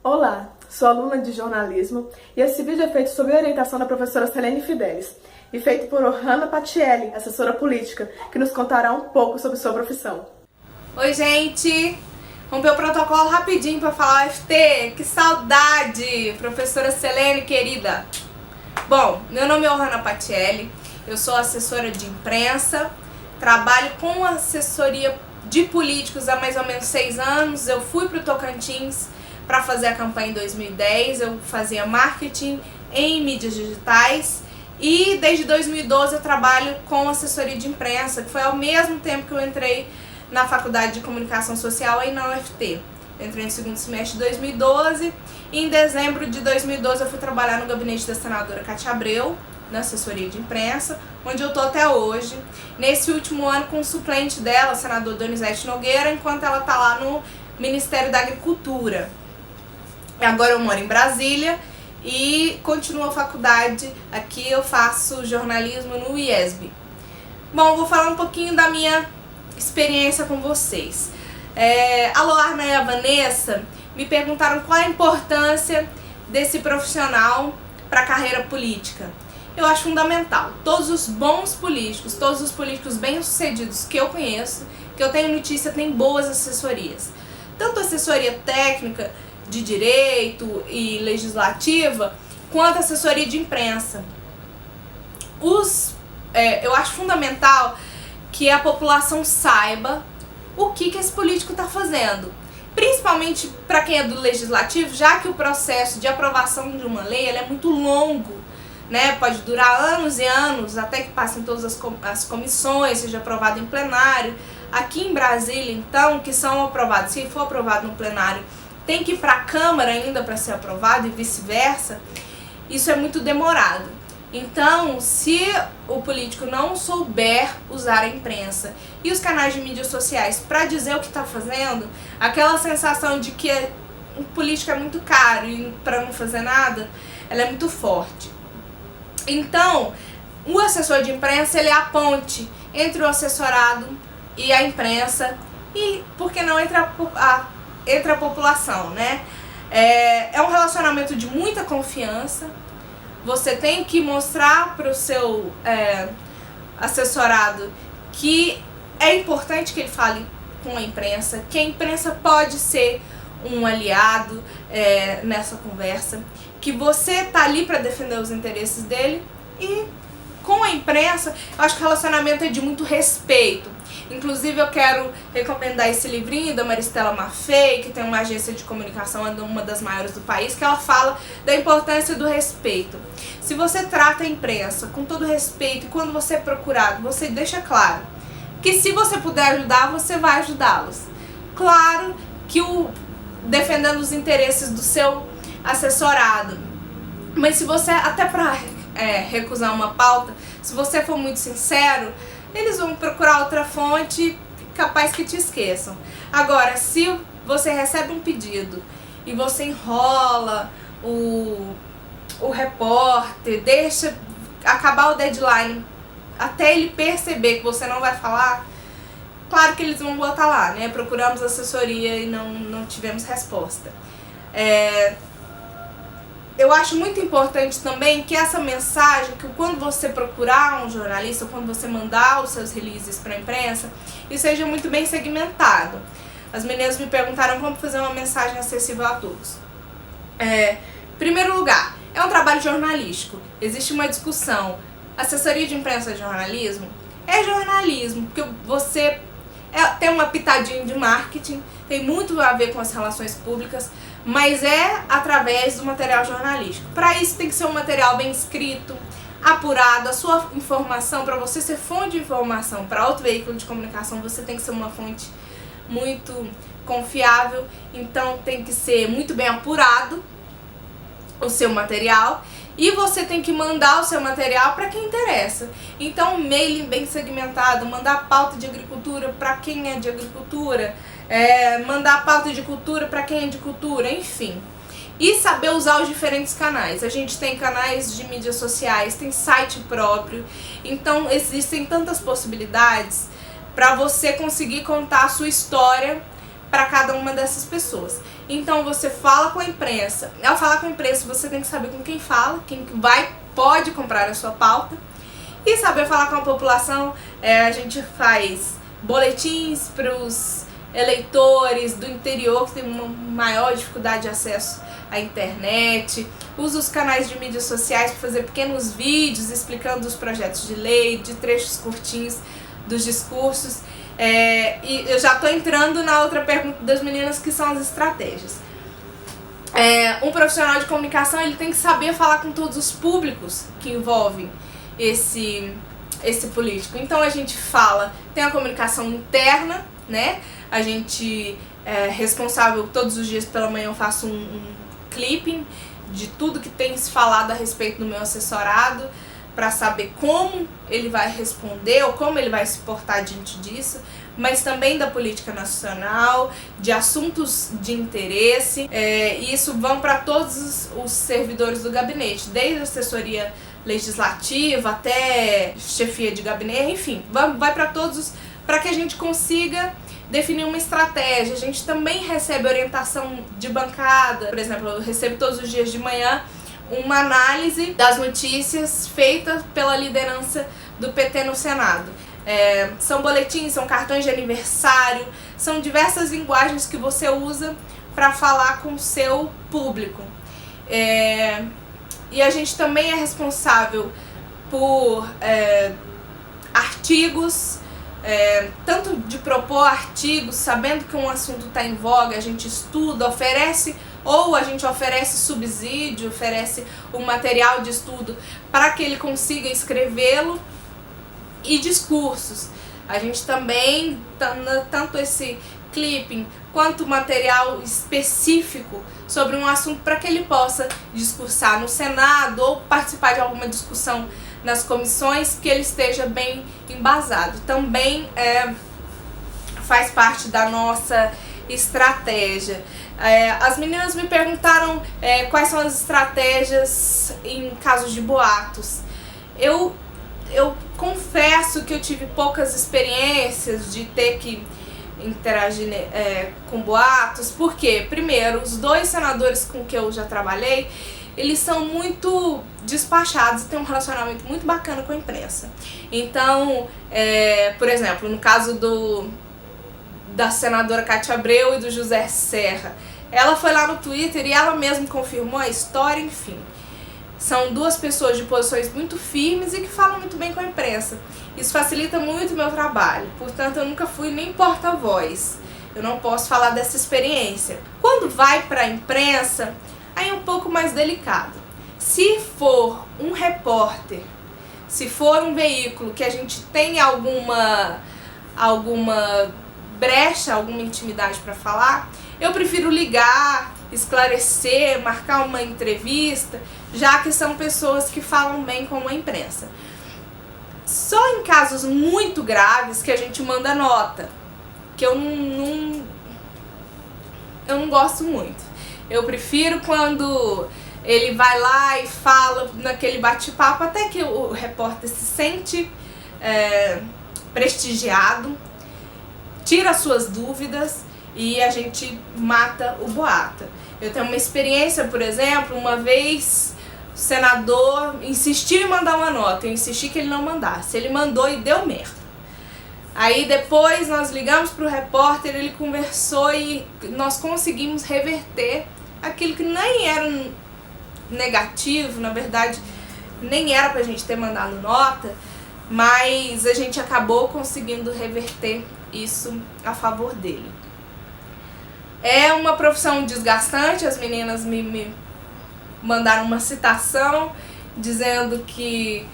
Olá, sou aluna de jornalismo e esse vídeo é feito sob a orientação da professora Selene Fidelis e feito por Ohana Patielli, assessora política, que nos contará um pouco sobre sua profissão. Oi, gente! Rompeu o protocolo rapidinho para falar UFT, que saudade! Professora Selene, querida! Bom, meu nome é Ohana Patielli, eu sou assessora de imprensa, trabalho com assessoria de políticos há mais ou menos 6 anos, eu fui para o Tocantins para fazer a campanha em 2010, eu fazia marketing em mídias digitais e desde 2012 eu trabalho com assessoria de imprensa, que foi ao mesmo tempo que eu entrei na Faculdade de Comunicação Social aí na UFT. Eu entrei no segundo semestre de 2012 e em dezembro de 2012 eu fui trabalhar no gabinete da senadora Cátia Abreu, na assessoria de imprensa, onde eu estou até hoje. Nesse último ano com o suplente dela, o senador Donizete Nogueira, enquanto ela está lá no Ministério da Agricultura. Agora eu moro em Brasília e continuo a faculdade. Aqui eu faço jornalismo no IESB. Bom, vou falar um pouquinho da minha experiência com vocês. A Loarna e a Vanessa me perguntaram qual a importância desse profissional para a carreira política. Eu acho fundamental. Todos os bons políticos, todos os políticos bem-sucedidos que eu conheço, que eu tenho notícia, têm boas assessorias. Tanto assessoria técnica, de direito e legislativa, quanto assessoria de imprensa. Eu acho fundamental que a população saiba o que esse político está fazendo. Principalmente para quem é do legislativo, já que o processo de aprovação de uma lei é muito longo, né? Pode durar anos e anos, até que passem todas as comissões, seja aprovado em plenário. Aqui em Brasília, então, que são aprovados, se for aprovado no plenário, tem que ir para a Câmara ainda para ser aprovado e vice-versa. Isso é muito demorado. Então, se o político não souber usar a imprensa e os canais de mídias sociais para dizer o que está fazendo, aquela sensação de que o político é muito caro e para não fazer nada, ela é muito forte. Então, o assessor de imprensa, ele é a ponte entre o assessorado e a imprensa e, por que não, entre a população, né? É um relacionamento de muita confiança. Você tem que mostrar para o seu assessorado que é importante que ele fale com a imprensa, que a imprensa pode ser um aliado nessa conversa, que você está ali para defender os interesses dele. E com a imprensa, eu acho que o relacionamento é de muito respeito. Inclusive eu quero recomendar esse livrinho da Maristela Maffei, que tem uma agência de comunicação, uma das maiores do país, que ela fala da importância do respeito. Se você trata a imprensa com todo respeito e quando você é procurado, você deixa claro que se você puder ajudar, você vai ajudá-los. Claro que defendendo os interesses do seu assessorado. Mas se você, até para recusar uma pauta, se você for muito sincero, eles vão procurar outra fonte, capaz que te esqueçam. Agora, se você recebe um pedido e você enrola o repórter, deixa acabar o deadline até ele perceber que você não vai falar, claro que eles vão botar lá, né? Procuramos assessoria e não tivemos resposta. Eu acho muito importante também que essa mensagem, que quando você procurar um jornalista, quando você mandar os seus releases para a imprensa, isso seja muito bem segmentado. As meninas me perguntaram como fazer uma mensagem acessível a todos. Em primeiro lugar, é um trabalho jornalístico. Existe uma discussão. Assessoria de imprensa é jornalismo? É jornalismo, porque você tem uma pitadinha de marketing, tem muito a ver com as relações públicas, mas é através do material jornalístico. Para isso tem que ser um material bem escrito, apurado. A sua informação, para você ser fonte de informação para outro veículo de comunicação, você tem que ser uma fonte muito confiável. Então tem que ser muito bem apurado o seu material e você tem que mandar o seu material para quem interessa. Então, mailing bem segmentado, mandar pauta de agricultura para quem é de agricultura, mandar pauta de cultura para quem é de cultura, enfim. E saber usar os diferentes canais. A gente tem canais de mídias sociais, tem site próprio, então existem tantas possibilidades para você conseguir contar a sua história para cada uma dessas pessoas. Então você fala com a imprensa. Ao falar com a imprensa, você tem que saber com quem fala, quem pode comprar a sua pauta. E saber falar com a população. A gente faz boletins para os eleitores do interior que tem uma maior dificuldade de acesso à internet, usa os canais de mídias sociais para fazer pequenos vídeos explicando os projetos de lei, de trechos curtinhos dos discursos. E eu já estou entrando na outra pergunta das meninas, que são as estratégias. Um profissional de comunicação, ele tem que saber falar com todos os públicos que envolvem esse político. Então a gente tem a comunicação interna, né? A gente é responsável, todos os dias pela manhã eu faço um clipping de tudo que tem se falado a respeito do meu assessorado, para saber como ele vai responder ou como ele vai se portar diante disso, mas também da política nacional, de assuntos de interesse. E isso vão para todos os servidores do gabinete, desde a assessoria legislativa até chefia de gabinete, enfim, vai para todos, para que a gente consiga definir uma estratégia. A gente também recebe orientação de bancada. Por exemplo, eu recebo todos os dias de manhã uma análise das notícias feita pela liderança do PT no Senado. São boletins, são cartões de aniversário, são diversas linguagens que você usa para falar com o seu público. E a gente também é responsável por artigos, tanto de propor artigos, sabendo que um assunto está em voga, a gente estuda, oferece subsídio, oferece um material de estudo para que ele consiga escrevê-lo, e discursos. A gente também, tanto esse clipping quanto material específico sobre um assunto para que ele possa discursar no Senado ou participar de alguma discussão nas comissões, que ele esteja bem embasado. Também faz parte da nossa estratégia. As meninas me perguntaram quais são as estratégias em casos de boatos. Eu confesso que eu tive poucas experiências de ter que interagir com boatos, porque, primeiro, os 2 senadores com que eu já trabalhei, eles são muito despachados e têm um relacionamento muito bacana com a imprensa. Então, por exemplo, no caso da senadora Cátia Abreu e do José Serra, ela foi lá no Twitter e ela mesma confirmou a história, enfim. São 2 pessoas de posições muito firmes e que falam muito bem com a imprensa. Isso facilita muito o meu trabalho, portanto eu nunca fui nem porta-voz. Eu não posso falar dessa experiência. Quando vai para a imprensa, aí é um pouco mais delicado. Se for um repórter, se for um veículo que a gente tem alguma brecha, alguma intimidade para falar, eu prefiro ligar, esclarecer, marcar uma entrevista, já que são pessoas que falam bem com a imprensa. Só em casos muito graves que a gente manda nota, que eu não gosto muito. Eu prefiro quando ele vai lá e fala naquele bate-papo, até que o repórter se sente prestigiado, tira suas dúvidas e a gente mata o boato. Eu tenho uma experiência, por exemplo, uma vez o senador insistiu em mandar uma nota, eu insisti que ele não mandasse, ele mandou e deu merda. Aí depois nós ligamos para o repórter, ele conversou e nós conseguimos reverter aquilo que nem era negativo, na verdade nem era pra gente ter mandado nota, mas a gente acabou conseguindo reverter isso a favor dele. É uma profissão desgastante, as meninas me mandaram uma citação dizendo que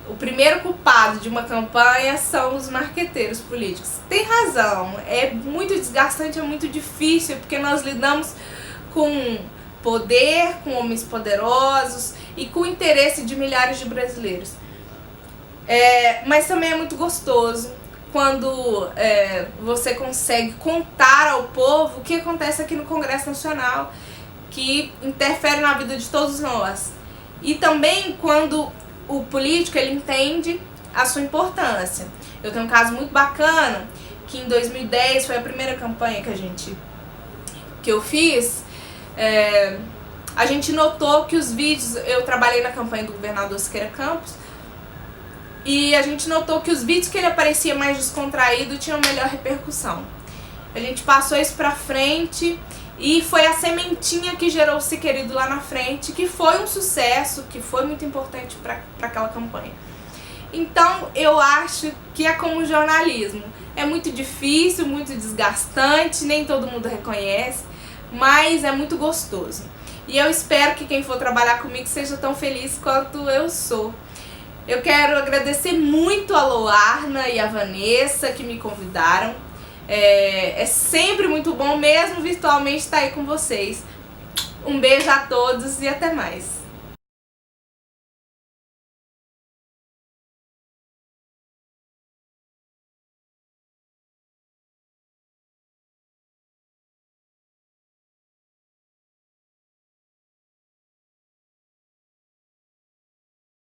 o primeiro culpado de uma campanha são os marqueteiros políticos. Tem razão, é muito desgastante, é muito difícil, porque nós lidamos com poder, com homens poderosos e com o interesse de milhares de brasileiros. Mas também é muito gostoso quando você consegue contar ao povo o que acontece aqui no Congresso Nacional, que interfere na vida de todos nós. E também quando o político ele entende a sua importância. Eu tenho um caso muito bacana, que em 2010 foi a primeira campanha que eu fiz, A gente notou que os vídeos, eu trabalhei na campanha do governador Siqueira Campos, e a gente notou que os vídeos que ele aparecia mais descontraído tinham melhor repercussão. A gente passou isso pra frente e foi a sementinha que gerou o Siquerido lá na frente, que foi um sucesso, que foi muito importante pra aquela campanha. Então eu acho que é como jornalismo. É muito difícil, muito desgastante, nem todo mundo reconhece, mas é muito gostoso. E eu espero que quem for trabalhar comigo seja tão feliz quanto eu sou. Eu quero agradecer muito a Loarna e a Vanessa que me convidaram. É sempre muito bom, mesmo virtualmente, estar aí com vocês. Um beijo a todos e até mais.